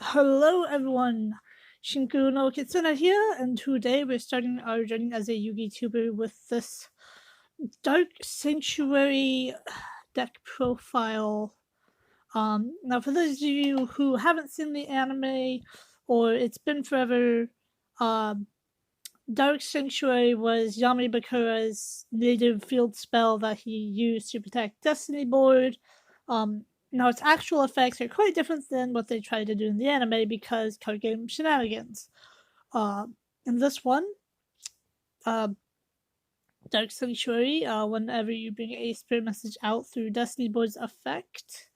Hello everyone, Shinku no Kitsuna here, and today we're starting our journey as a Yugi tuber with this Dark Sanctuary deck profile. Now for those of you who haven't seen the anime, or it's been forever, Dark Sanctuary was Yami Bakura's native field spell that he used to protect Destiny Board. Now, its actual effects are quite different than what they tried to do in the anime because card game shenanigans. In this one, Dark Sanctuary, whenever you bring a spirit message out through Destiny Board's effect,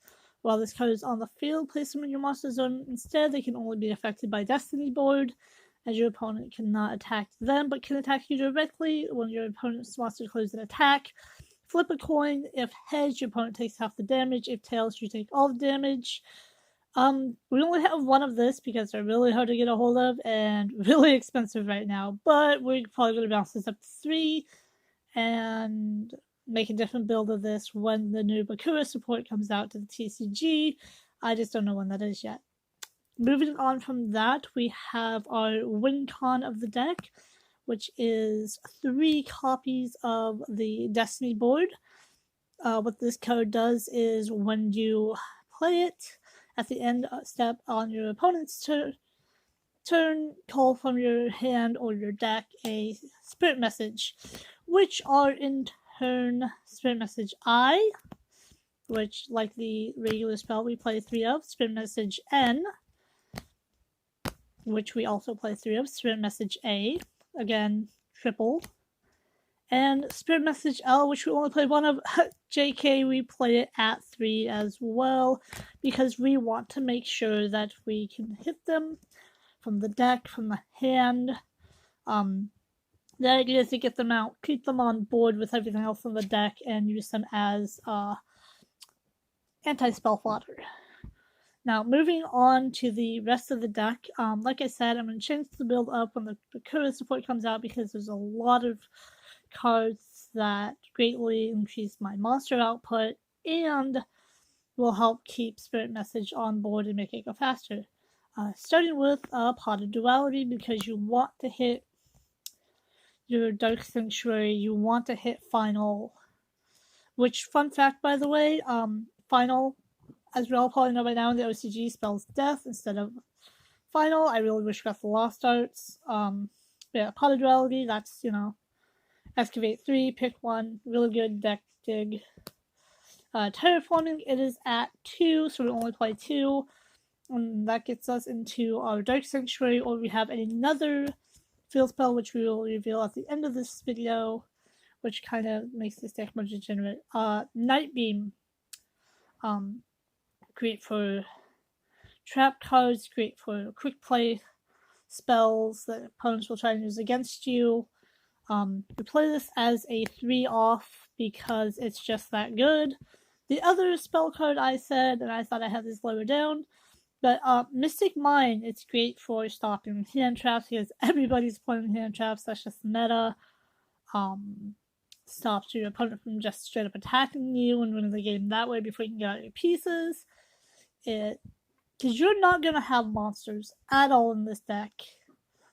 while this card is on the field, place them in your monster zone. Instead, they can only be affected by Destiny Board, as your opponent cannot attack them, but can attack you directly when your opponent's monster declares an attack. Flip a coin. If heads, your opponent takes half the damage. If tails, you take all the damage. We only have one of this because they're really hard to get a hold of and really expensive right now, but we're probably going to bounce this up to 3 and make a different build of this when the new Bakura support comes out to the TCG. I just don't know when that is yet. Moving on from that, we have our win con of the deck, which is 3 copies of the Destiny board. What this card does is when you play it, at the end step on your opponent's turn, call from your hand or your deck a spirit message, which are in turn spirit message I, which, like the regular spell, we play 3 of, spirit message N, which we also play 3 of, spirit message A, again, triple, and spirit message L, which we only play 1 of. JK, we play it at 3 as well, because we want to make sure that we can hit them from the deck, from the hand. The idea is to get them out, keep them on board with everything else on the deck, and use them as anti-spell fodder. Now, moving on to the rest of the deck, like I said, I'm going to change the build up when the Bakura support comes out because there's a lot of cards that greatly increase my monster output and will help keep Spirit Message on board and make it go faster. Starting with Pot of Duality, because you want to hit your Dark Sanctuary, you want to hit Final, which, fun fact by the way, Final, as we all probably know by now in the OCG, spells death instead of final. I really wish we got the Lost Arts. Yeah, Pot of Duality, that's, Excavate 3, pick 1, really good deck dig. Terraforming, it is at 2, so we only play 2. And that gets us into our Dark Sanctuary, or we have another field spell, which we will reveal at the end of this video, which kind of makes this deck more degenerate. Night Beam. Great for trap cards, great for quick play spells that opponents will try to use against you. We play this as a 3-off because it's just that good. The other spell card I said, and I thought I had this lower down, but Mystic Mine, it's great for stopping hand traps because everybody's playing hand traps. That's just meta. Stops your opponent from just straight up attacking you and winning the game that way before you can get out your pieces. Because you're not going to have monsters at all in this deck.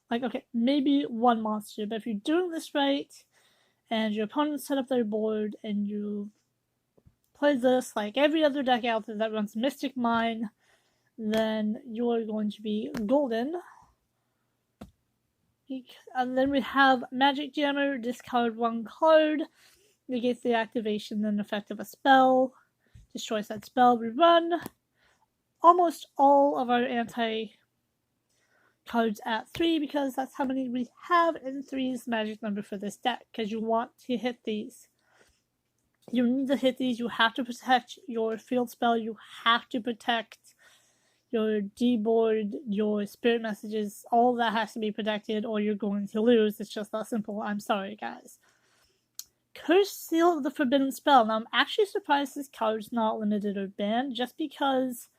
Like, okay, maybe 1 monster, but if you're doing this right, and your opponent set up their board, and you play this like every other deck out there that runs Mystic Mine, then you're going to be golden. And then we have Magic Jammer, discard 1 card, negates the activation and effect of a spell, destroys that spell, we run almost all of our anti cards at 3 because that's how many we have, and 3 is the magic number for this deck because you want to hit these. You need to hit these. You have to protect your field spell. You have to protect your D-board, your spirit messages. All of that has to be protected or you're going to lose. It's just that simple. I'm sorry, guys. Curse Seal of the Forbidden Spell. Now, I'm actually surprised this card's not limited or banned just because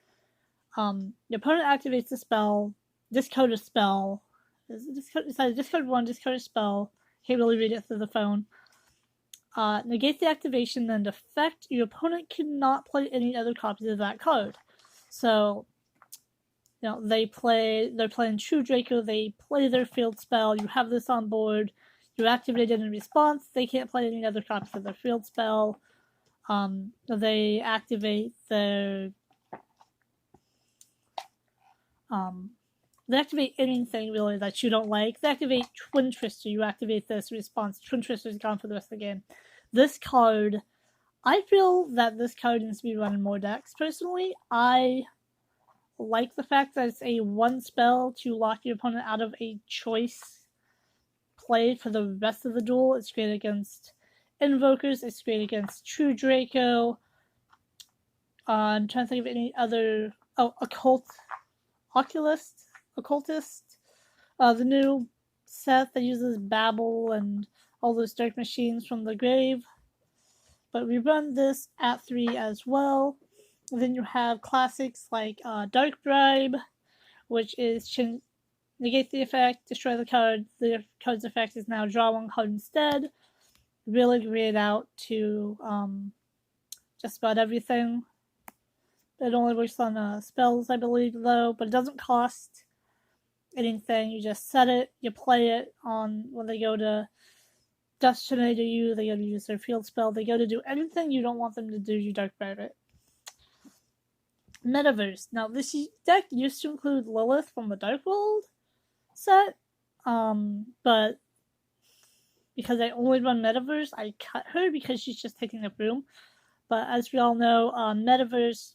your opponent activates the spell, discard a spell. Discard 1, discard a spell. Can't really read it through the phone. Negate the activation, then effect. Your opponent cannot play any other copies of that card. So, you know, they're playing True Draco, they play their field spell, you have this on board, you activate it in response, they can't play any other copies of their field spell. They activate their they activate anything really that you don't like. They activate Twin Twister, you activate this response, Twin Twister is gone for the rest of the game. This card, I feel that this card needs to be running more decks. Personally, I like the fact that it's a one spell to lock your opponent out of a choice played for the rest of the duel. It's great against Invokers, it's great against True Draco. I'm trying to think of any other... Oh, Occultist. The new set that uses Babel and all those dark machines from the grave. But we run this at 3 as well. And then you have classics like Dark Bribe, which is negate the effect, destroy the card. The card's effect is now draw one card instead. Really great out to just about everything. It only works on spells, I believe, though, but it doesn't cost anything. You just set it, you play it on when they go to Destinate you, they go to use their field spell, they go to do anything you don't want them to do, you Dark Bribe it. Metaverse. Now, this deck used to include Lilith from the Dark World set, but because I only run Metaverse, I cut her because she's just taking up room. But as we all know, Metaverse,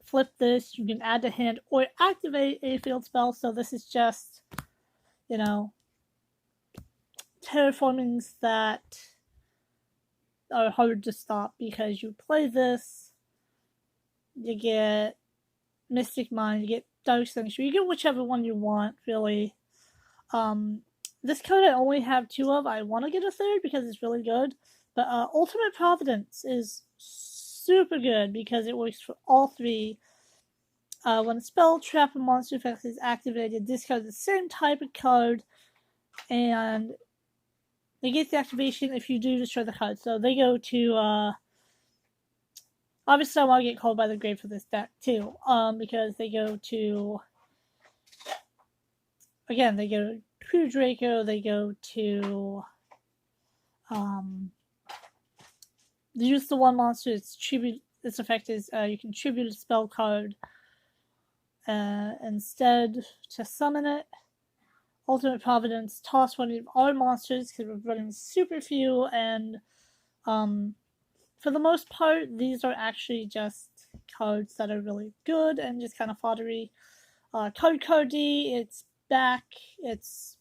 flip this, you can add to hand or activate a field spell, so this is just, you know, terraformings that are hard to stop because you play this, you get Mystic Mind, you get Dark Sanctuary, you get whichever one you want, really. This card I only have 2 of. I want to get a 3rd because it's really good, but Ultimate Providence is super good because it works for all 3. When a spell, trap, and monster effect is activated, discard the same type of card, and negate the activation if you do destroy the card. So they go to, obviously I want to get called by the grave for this deck too, because they go to, again, they go to True Draco, they go to, use the one monster, its effect is, you can tribute a spell card, instead to summon it. Ultimate Providence, toss one of our monsters because we're running super few, and for the most part, these are actually just cards that are really good and just kind of foddery. Card-D, it's back, it's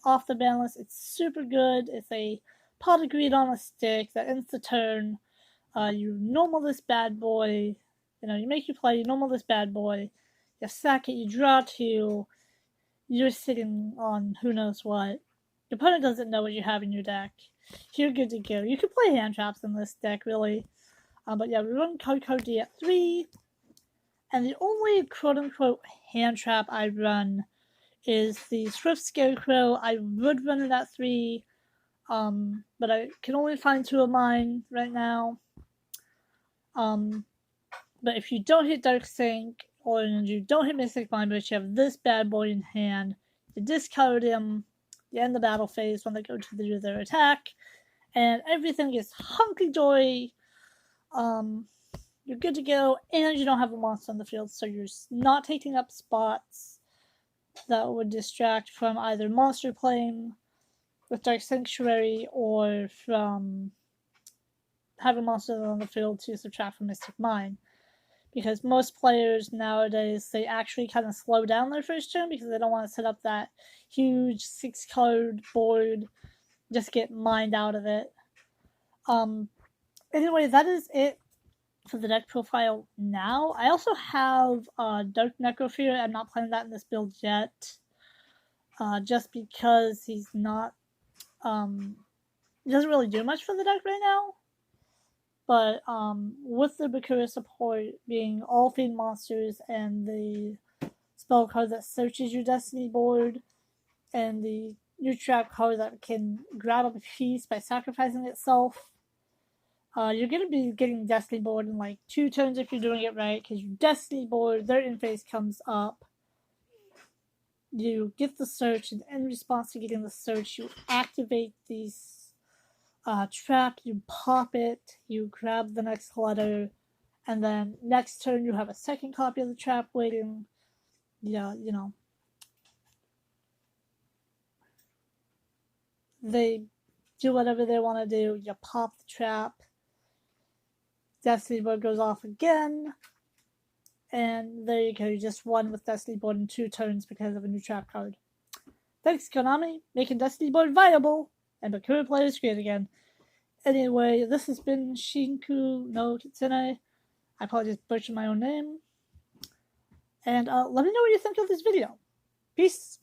off the ban list, it's super good. It's a pot of greed on a stick that ends the turn. You normal this bad boy, you make your play, you normal this bad boy, you sack it, you draw 2, you're sitting on who knows what. Your opponent doesn't know what you have in your deck. You're good to go. You can play hand traps in this deck, really. But yeah, we run Card-D at 3. And the only quote-unquote hand trap I run is the Swift Scarecrow. I would run it at 3, but I can only find 2 of mine right now. But if you don't hit Dark Sync, or you don't hit Mystic Mind, but you have this bad boy in hand, you discard him, you end the battle phase when they go to do their attack, and everything is hunky-dory. You're good to go, and you don't have a monster on the field, so you're not taking up spots that would distract from either monster playing with Dark Sanctuary or from having monsters on the field to subtract from Mystic Mind. Because most players nowadays, they actually kind of slow down their first turn because they don't want to set up that huge 6-card board, just get mined out of it. Anyway, that is it for the deck profile now. I also have Dark Necrofear. I'm not playing that in this build yet, just because he's not, he doesn't really do much for the deck right now. But with the bakura support being all fiend monsters and the spell card that searches your destiny board and the new trap card that can grab up a piece by sacrificing itself, you're going to be getting destiny board in like 2 turns if you're doing it right, because your destiny board, their in phase comes up, you get the search, and in response to getting the search, you activate these trap, you pop it, you grab the next letter, and then next turn you have a second copy of the trap waiting. Yeah, you know. They do whatever they want to do. You pop the trap. Destiny Board goes off again. And there you go. You just won with Destiny Board in 2 turns because of a new trap card. Thanks, Konami, making Destiny Board viable. And bakura players great again. Anyway, this has been Shinku no Kitsune. I probably just butchered my own name. And let me know what you think of this video. Peace.